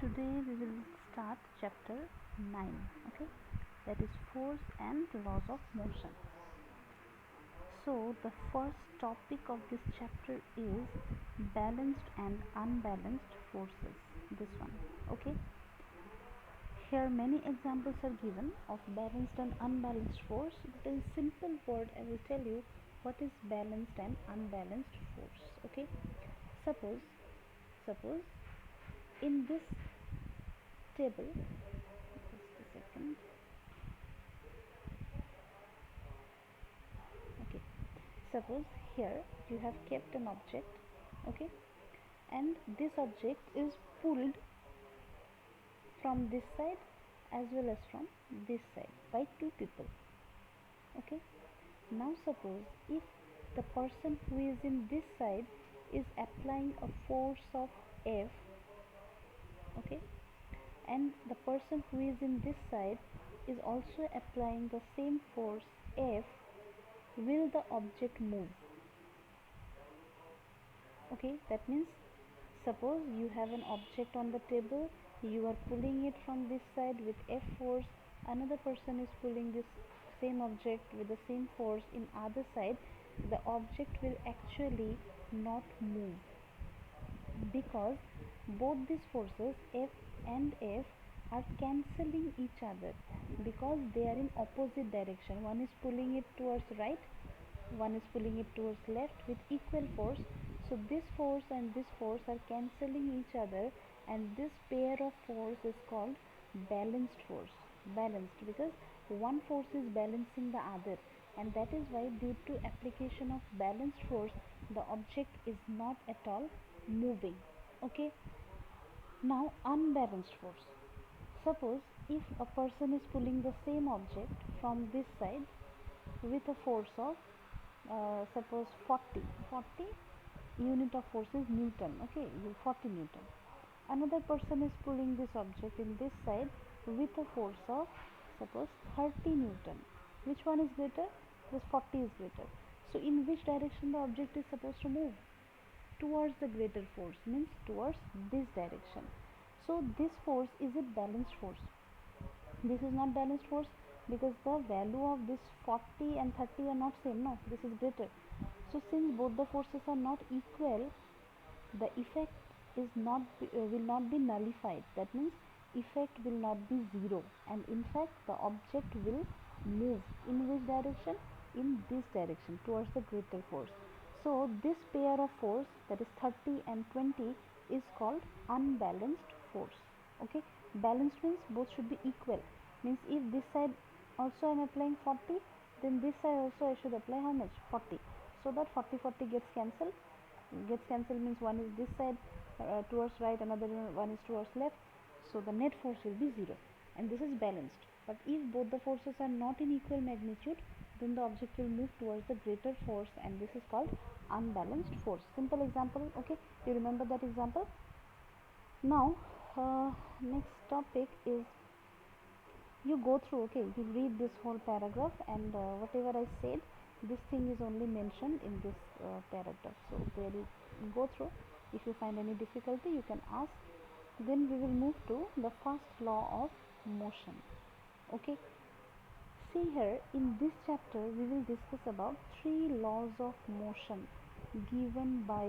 Today we will start chapter 9, okay, that is force and laws of motion. So the first topic of this chapter is balanced and unbalanced forces, this one, okay. Here many examples are given of balanced and unbalanced force, but in simple word I will tell you what is balanced and unbalanced force, okay. Suppose in this table, just a second, okay, suppose here you have kept an object, okay, and this object is pulled from this side as well as from this side by two people, okay. Now suppose if the person who is in this side is applying a force of F, okay, and the person who is in this side is also applying the same force F, will the object move? Okay, that means suppose you have an object on the table, you are pulling it from this side with F force, another person is pulling this same object with the same force in other side, the object will actually not move, because both these forces F and F are cancelling each other, because they are in opposite direction. One is pulling it towards right, one is pulling it towards left with equal force. So this force and this force are cancelling each other, and this pair of force is called balanced force. Balanced because one force is balancing the other, and that is why due to application of balanced force the object is not at all moving, okay. Now unbalanced force. Suppose if a person is pulling the same object from this side with a force of suppose 40 unit of force is Newton, okay, 40 Newton. Another person is pulling this object in this side with a force of suppose 30 Newton. Which one is greater? This 40 is greater. So in which direction the object is supposed to move? Towards the greater force, means towards this direction. So this force, is it balanced force? This is not balanced force, because the value of this 40 and 30 are not same, no, this is greater. So since both the forces are not equal, the effect is not will not be nullified, that means effect will not be zero, and in fact the object will move in which direction? In this direction, towards the greater force. So this pair of force, that is 30 and 20, is called unbalanced force, okay. Balanced means both should be equal, means if this side also I am applying 40, then this side also I should apply how much? 40, so that 40 gets cancelled, means one is this side towards right, another one is towards left, so the net force will be zero, and this is balanced. But if both the forces are not in equal magnitude, then the object will move towards the greater force, and this is called unbalanced force. Simple example, okay, you remember that example. Now next topic is, you go through, okay, you read this whole paragraph, and whatever I said, this thing is only mentioned in this paragraph, so there you go through. If you find any difficulty you can ask. Then we will move to the first law of motion, okay. See here, in this chapter we will discuss about three laws of motion given by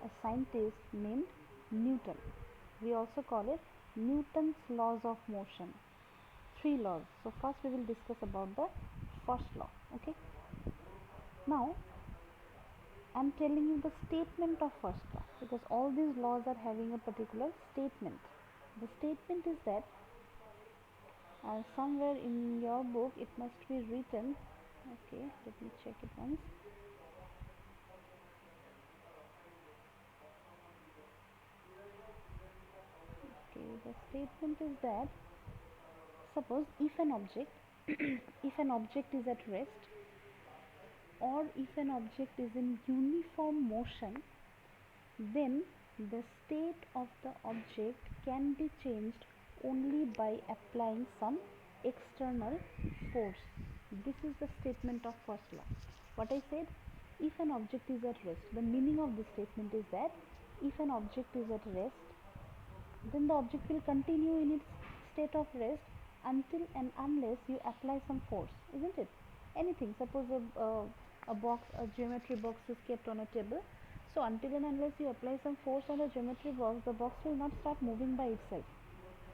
a scientist named Newton. We also call it Newton's laws of motion. Three laws. So first we will discuss about the first law, okay. Now I am telling you the statement of first law, because all these laws are having a particular statement. The statement is that somewhere in your book it must be written, okay, let me check it once. Okay, the statement is that suppose if an object if an object is at rest, or if an object is in uniform motion, then the state of the object can be changed only by applying some external force. This is the statement of first law. What I said, if an object is at rest, the meaning of this statement is that if an object is at rest, then the object will continue in its state of rest until and unless you apply some force, isn't it? Anything, suppose a box, a geometry box is kept on a table, so until and unless you apply some force on the geometry box, the box will not start moving by itself,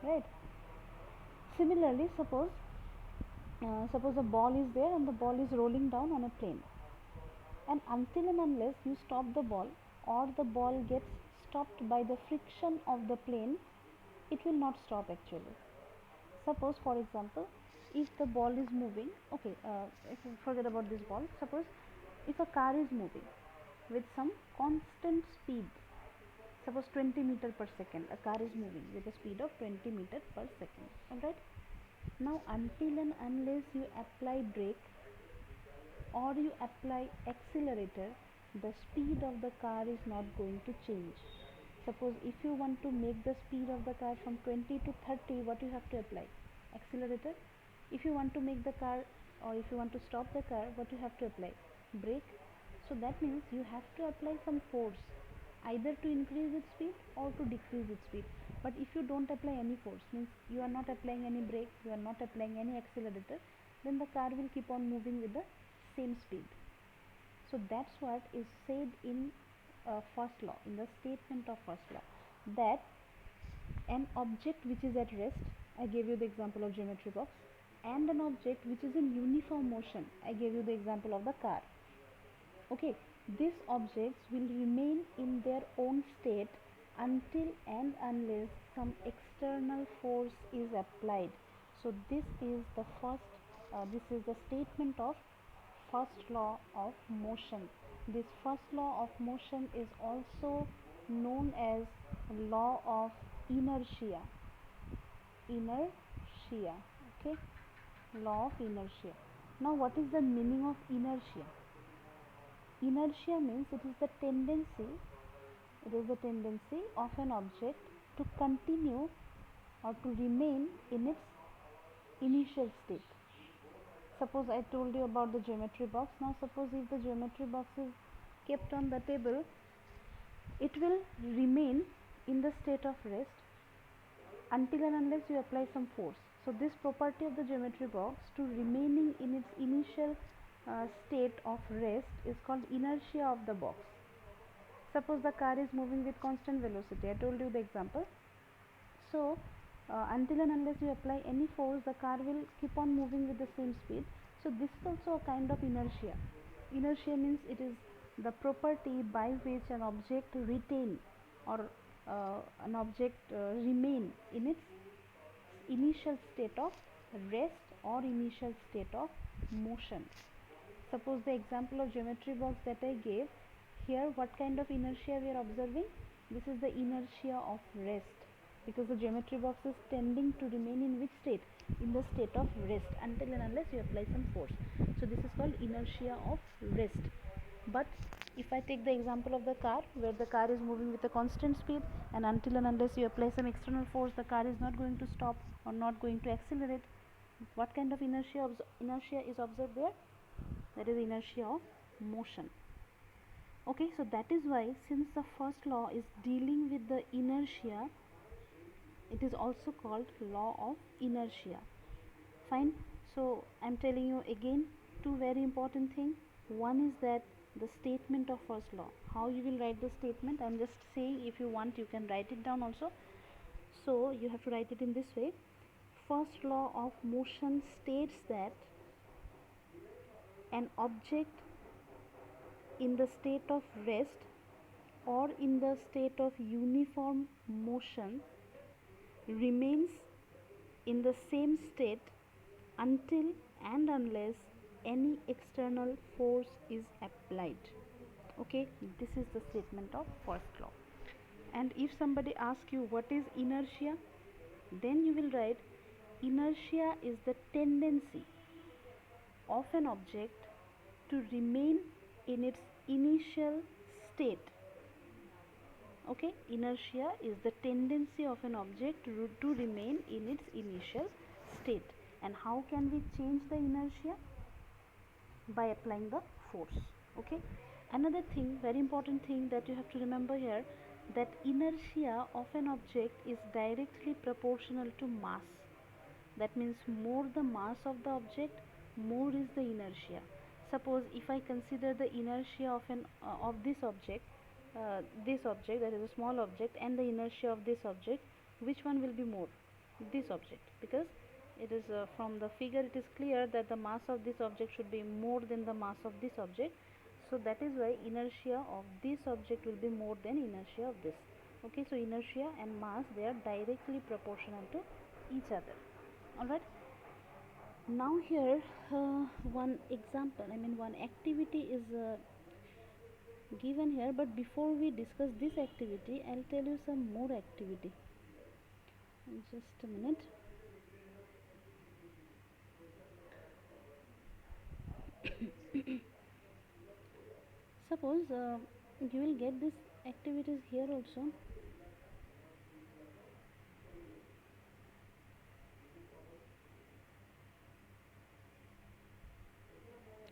right? Similarly, suppose a ball is there and the ball is rolling down on a plane, and until and unless you stop the ball or the ball gets stopped by the friction of the plane, it will not stop actually. Suppose, for example, if the ball is moving, okay, if you forget about this ball, suppose if a car is moving with some constant speed, suppose 20 meter per second, a car is moving with a speed of 20 meter per second, all right. Now until and unless you apply brake or you apply accelerator, the speed of the car is not going to change. Suppose if you want to make the speed of the car from 20 to 30, what you have to apply? Accelerator. If you want to make the car, or if you want to stop the car, what you have to apply? Brake. So that means you have to apply some force, either to increase its speed or to decrease its speed. But if you don't apply any force, means you are not applying any brake, you are not applying any accelerator, then the car will keep on moving with the same speed. So that's what is said in first law, in the statement of first law, that an object which is at rest, I gave you the example of geometry box, and an object which is in uniform motion, I gave you the example of the car. Okay, these objects will remain in their own state until and unless some external force is applied. So this is the this is the statement of first law of motion. This first law of motion is also known as law of inertia. Inertia, okay, law of inertia. Now what is the meaning of inertia? Inertia means it is the tendency of an object to continue or to remain in its initial state. Suppose I told you about the geometry box. Now suppose if the geometry box is kept on the table, it will remain in the state of rest until and unless you apply some force. So this property of the geometry box to remaining in its initial state of rest is called inertia of the box. Suppose the car is moving with constant velocity, I told you the example. So until and unless you apply any force, the car will keep on moving with the same speed. So this is also a kind of inertia. Inertia means it is the property by which an object retain or an object remain in its initial state of rest or initial state of motion. Suppose the example of geometry box that I gave, here what kind of inertia we are observing? This is the inertia of rest, because the geometry box is tending to remain in which state? In the state of rest until and unless you apply some force. So this is called inertia of rest. But if I take the example of the car, where the car is moving with a constant speed, and until and unless you apply some external force, the car is not going to stop or not going to accelerate. What kind of inertia is observed there? That is inertia of motion. Okay, so that is why, since the first law is dealing with the inertia, it is also called law of inertia. Fine. So I'm telling you again two very important things. One is that the statement of first law, how you will write the statement, I'm just saying, if you want you can write it down also. So you have to write it in this way. First law of motion states that an object in the state of rest or in the state of uniform motion remains in the same state until and unless any external force is applied. Okay, this is the statement of first law. And if somebody asks you what is inertia, then you will write inertia is the tendency of an object to remain in its initial state. Okay, inertia is the tendency of an object to remain in its initial state. And how can we change the inertia? By applying the force. Okay, another thing, very important thing that you have to remember here, that inertia of an object is directly proportional to mass. That means more the mass of the object, more is the inertia. Suppose if I consider the inertia of this object, that is a small object, and the inertia of this object, which one will be more? This object, because it is from the figure it is clear that the mass of this object should be more than the mass of this object. So that is why inertia of this object will be more than inertia of this. Okay, so inertia and mass, they are directly proportional to each other. Alright, now here one example, one activity is given here, but before we discuss this activity, I'll tell you some more activity. Just a minute. Suppose you will get these activities here also.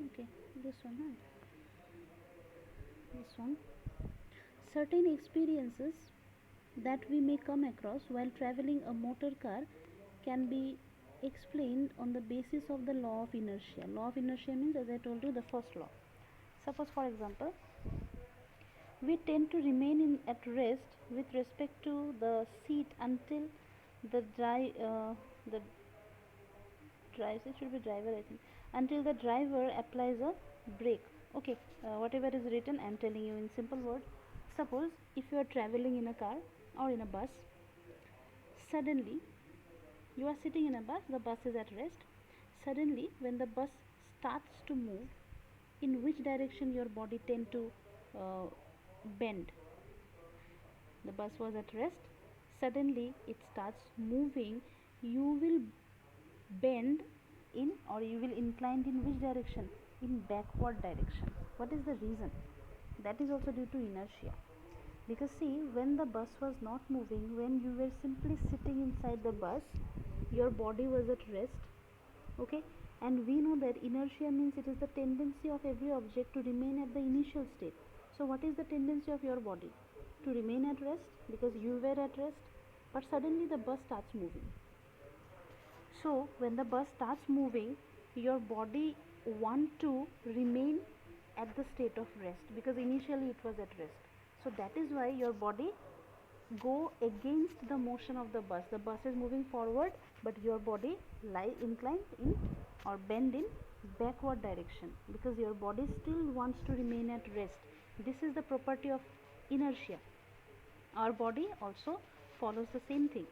Okay, this one, huh? This one. Certain experiences that we may come across while traveling a motor car can be explained on the basis of the law of inertia. Law of inertia means, as I told you, the first law. Suppose, for example, we tend to remain at rest with respect to the seat until the it should be driver, I think, until the driver applies a brake. Okay, whatever is written, I am telling you in simple words. Suppose if you are traveling in a car or in a bus, suddenly you are sitting in a bus, the bus is at rest. Suddenly, when the bus starts to move, in which direction your body tend to uh, bend? The bus was at rest, suddenly it starts moving, you will bend in, or you will incline in which direction? In backward direction. What is the reason? That is also due to inertia. Because see, when the bus was not moving, when you were simply sitting inside the bus, your body was at rest. Okay, and we know that inertia means it is the tendency of every object to remain at the initial state. So what is the tendency of your body? To remain at rest, because you were at rest, but suddenly the bus starts moving. So when the bus starts moving, your body want to remain at the state of rest, because initially it was at rest. So that is why your body go against the motion of the bus. The bus is moving forward, but your body lie inclined in or bend in backward direction, because your body still wants to remain at rest. This is the property of inertia. Our body also follows the same thing.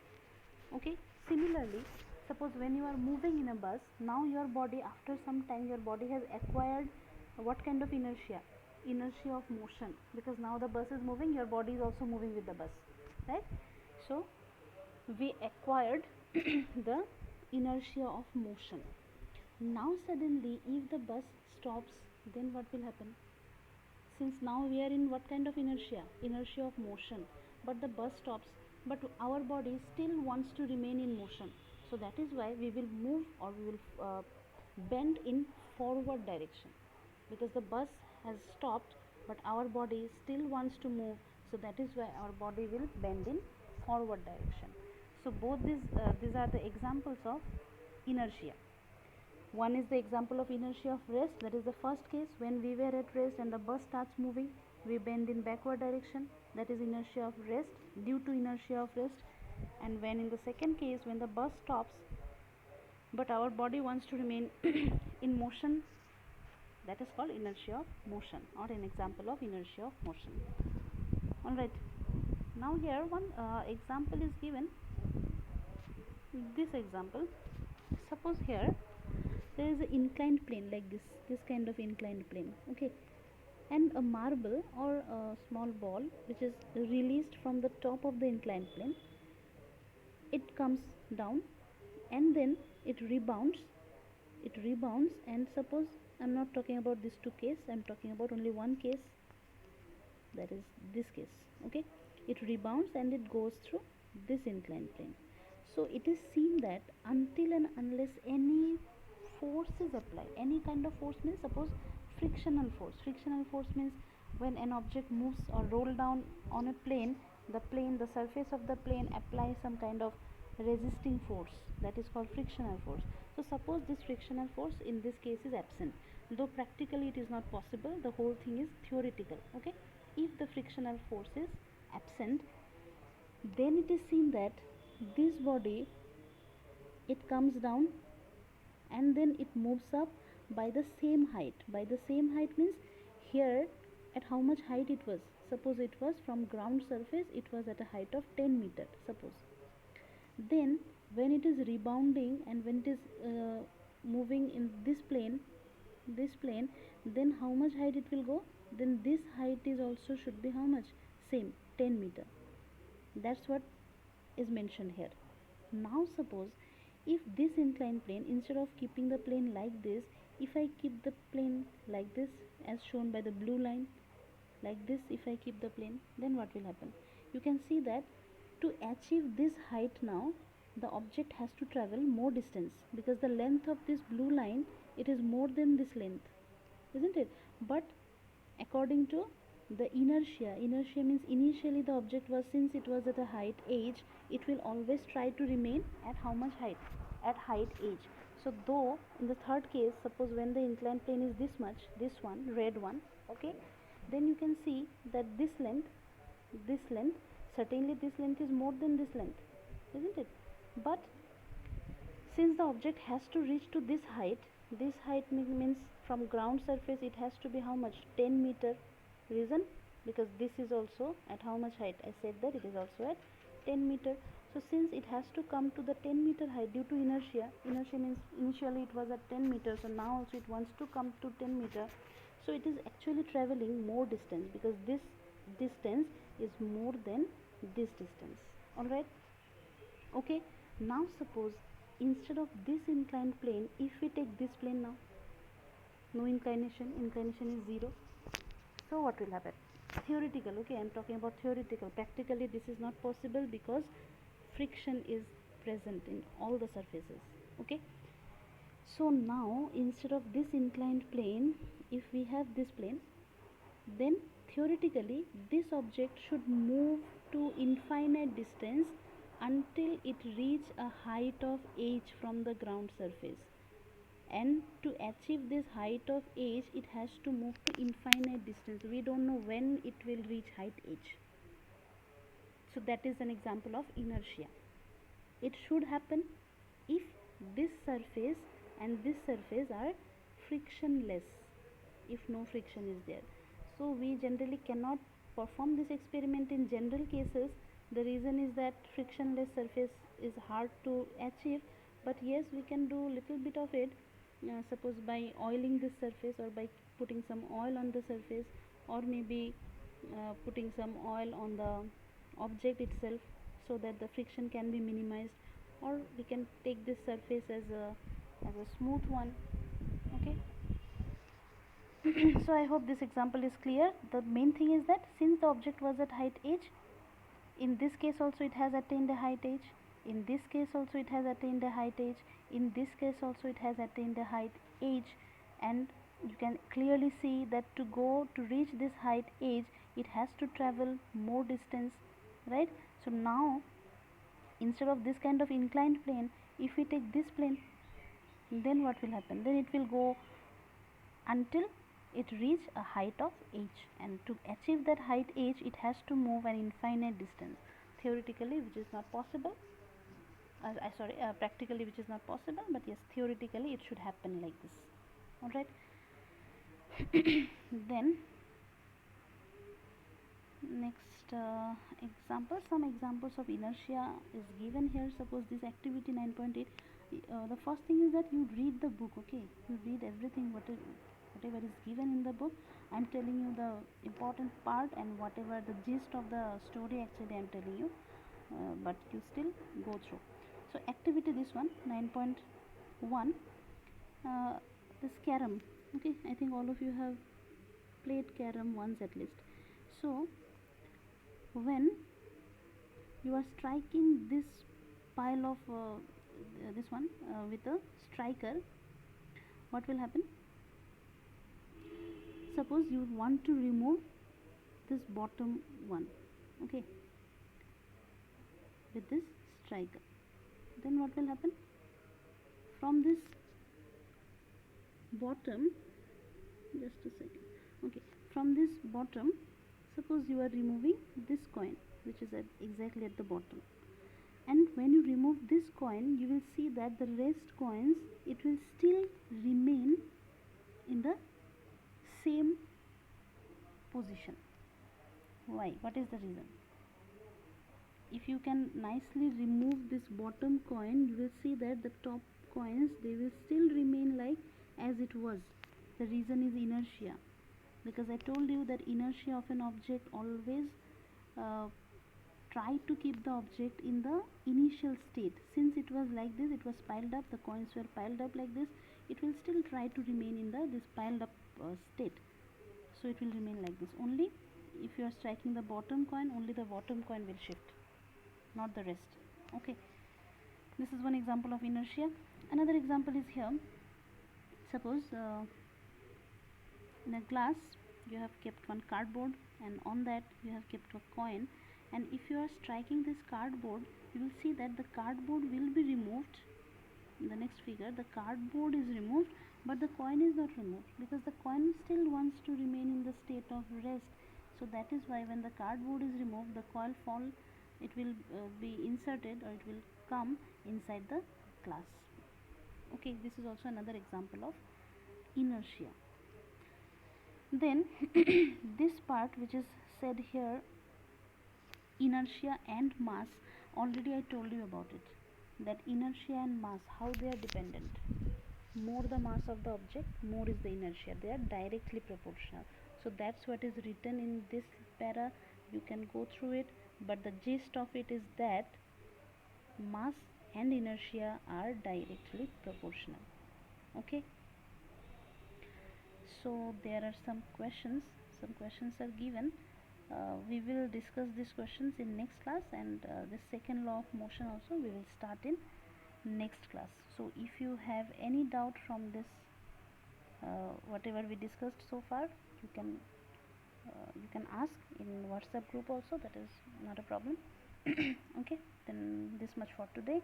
Okay, similarly, suppose when you are moving in a bus, now your body, after some time, your body has acquired what kind of inertia? Inertia of motion, because now the bus is moving, your body is also moving with the bus, right? So we acquired the inertia of motion. Now suddenly if the bus stops, then what will happen? Since now we are in what kind of inertia? Inertia of motion. But the bus stops, but our body still wants to remain in motion. So that is why we will move, or we will bend in forward direction, because the bus has stopped, but our body still wants to move. So that is why our body will bend in forward direction. So both these are the examples of inertia. One is the example of inertia of rest, that is the first case. When we were at rest and the bus starts moving, we bend in backward direction, that is inertia of rest, due to inertia of rest. And when in the second case, when the bus stops but our body wants to remain in motion, that is called inertia of motion, or an example of inertia of motion. Alright, now here one example is given. This example, suppose here there is an inclined plane like this kind of inclined plane, okay, and a marble or a small ball which is released from the top of the inclined plane. It comes down and then it rebounds, and suppose I'm not talking about these two cases, I'm talking about only one case, that is this case. Okay, it rebounds and it goes through this inclined plane. So it is seen that until and unless any force is applied, any kind of force means, suppose frictional force means when an object moves or roll down on a plane, the plane, the surface of the plane applies some kind of resisting force, that is called frictional force. So suppose this frictional force in this case is absent, though practically it is not possible, the whole thing is theoretical. Okay, if the frictional force is absent, then it is seen that this body, it comes down and then it moves up by the same height. By the same height means here at how much height it was. Suppose it was from ground surface, it was at a height of 10 meter, suppose. Then when it is rebounding and when it is moving in this plane, then how much height it will go? Then this height is also should be how much? Same, 10 meter. That's what is mentioned here. Now suppose if this inclined plane, instead of keeping the plane like this, if I keep the plane like this as shown by the blue line, like this, if I keep the plane, then what will happen? You can see that to achieve this height now, the object has to travel more distance, because the length of this blue line, it is more than this length, isn't it? But according to the inertia means initially the object was, since it was at a height h, it will always try to remain at how much height? At height h. So though in the third case, suppose when the inclined plane is this much, this one, red one, okay, then you can see that this length, certainly this length is more than this length, isn't it? But since the object has to reach to this height means from ground surface it has to be how much? 10 meter. Reason? Because this is also at how much height? I said that it is also at 10 meter. So since it has to come to the 10 meter height due to inertia means initially it was at 10 meter, so now also it wants to come to 10 meter. So it is actually traveling more distance, because this distance is more than this distance. Alright, okay. Now suppose instead of this inclined plane, if we take this plane now, no inclination is 0. So what will happen? Theoretical, okay, I am talking about theoretical. Practically this is not possible, because friction is present in all the surfaces. Okay, so now instead of this inclined plane, if we have this plane, then theoretically this object should move to infinite distance until it reach a height of h from the ground surface. And to achieve this height of h, it has to move to infinite distance. We don't know when it will reach height h. So that is an example of inertia. It should happen if this surface and this surface are frictionless, if no friction is there. So we generally cannot perform this experiment in general cases. The reason is that frictionless surface is hard to achieve, but yes, we can do little bit of it, suppose by oiling this surface, or by putting some oil on the surface, or maybe putting some oil on the object itself, so that the friction can be minimized, or we can take this surface as a smooth one. Okay. So I hope this example is clear. The main thing is that since the object was at height h, in this case also it has attained a height h, in this case also it has attained a height h, in this case also it has attained a height h, and you can clearly see that to reach this height h, it has to travel more distance, right? So now instead of this kind of inclined plane, if we take this plane, then what will happen? Then it will go until it reach a height of h, and to achieve that height h, it has to move an infinite distance, theoretically, which is not possible. Practically which is not possible, but yes, theoretically it should happen like this. All right. Then next example, some examples of inertia is given here. Suppose this activity 9.8, the first thing is that you read the book. Okay, you read everything, whatever is given in the book. I am telling you the important part, and whatever the gist of the story actually I am telling you, but you still go through. So activity this one 9.1, this carom. Okay, I think all of you have played carom once at least. So when you are striking this pile of this one with a striker, what will happen? Suppose you want to remove this bottom one. Okay, with this striker. Then what will happen? From this bottom, just a second, okay, from this bottom, suppose you are removing this coin which is exactly at the bottom, and when you remove this coin you will see that the rest coins, it will still remain in the same position. Why? What is the reason? If you can nicely remove this bottom coin, you will see that the top coins, they will still remain like as it was. The reason is inertia, because I told you that inertia of an object always uh, try to keep the object in the initial state. Since it was like this, it was piled up, the coins were piled up like this, it will still try to remain in this piled up state. So it will remain like this. Only if you are striking the bottom coin, only the bottom coin will shift, not the rest. Okay, this is one example of inertia. Another example is here. Suppose in a glass you have kept one cardboard, and on that you have kept a coin, and if you are striking this cardboard, you will see that the cardboard will be removed. In the next figure, the cardboard is removed, but the coin is not removed, because the coin still wants to remain in the state of rest. So that is why when the cardboard is removed, the coil fall, it will be inserted, or it will come inside the glass. Okay, this is also another example of inertia. Then this part which is said here, inertia and mass, already I told you about it, that inertia and mass, how they are dependent. More the mass of the object, more is the inertia. They are directly proportional. So that's what is written in this para. You can go through it, but the gist of it is that mass and inertia are directly proportional. Okay, so there are some questions are given. We will discuss these questions in next class, and the second law of motion also we will start in next class. So if you have any doubt from this whatever we discussed so far, you can ask in WhatsApp group also, that is not a problem. Okay, then this much for today.